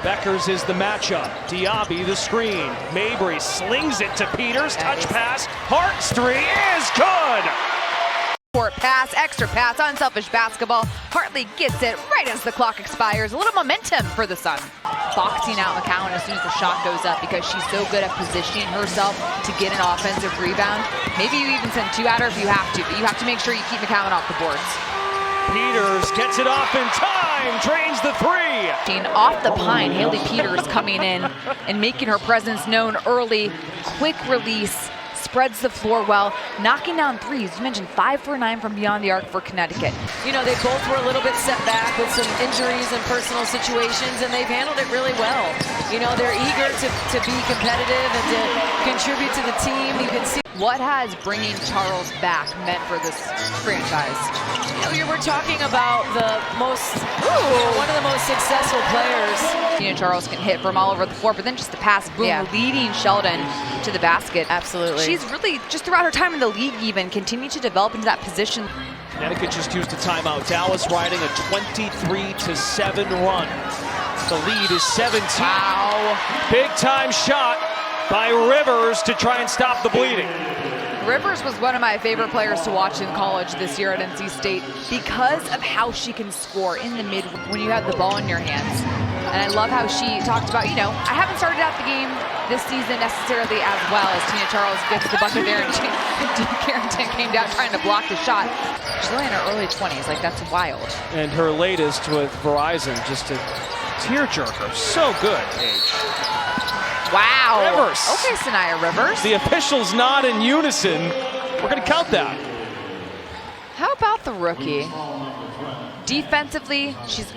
Beckers is the matchup. Diaby the screen. Mabry slings it to Peters. Touch pass. Hart's three is good. Court pass, extra pass, unselfish basketball. Hartley gets it right as the clock expires. A little momentum for the Sun. Boxing out McCowan as soon as the shot goes up because she's so good at positioning herself to get an offensive rebound. Maybe you even send two at her if you have to, but you have to make sure you keep McCowan off the boards. Peters gets it off in time, drains the three. Off the pine, Haley Peters coming in and making her presence known early. Quick release, spreads the floor well, knocking down threes. You mentioned 5 for 9 from beyond the arc for Connecticut. You know, they both were a little bit set back with some injuries and personal situations, and they've handled it really well. You know, they're eager to be competitive and to contribute to the team. You can see what has bringing Charles back meant for this franchise. You know, we're talking about the most, one of the most successful players. You know, Charles can hit from all over the floor, but then just the pass, boom, leading Sheldon to the basket. Absolutely. She's really, just throughout her time in the league even, continued to develop into that position. Connecticut just used a timeout. Dallas riding a 23-7 run. The lead is 17. Wow. Big time shot by Rivers to try and stop the bleeding. Rivers was one of my favorite players to watch in college this year at NC State because of how she can score in the mid when you have the ball in your hands. And I love how she talked about, you know, I haven't started out the game this season necessarily as well as Tina Charles gets the bucket there, and Dean Carrington came down trying to block the shot. She's only in her early 20s, like that's wild. And her latest with Verizon, just a tearjerker. So good, Paige. Wow. Rivers. Okay, Sanaya Rivers. The officials nod in unison. We're going to count that. How about the rookie? Defensively, she's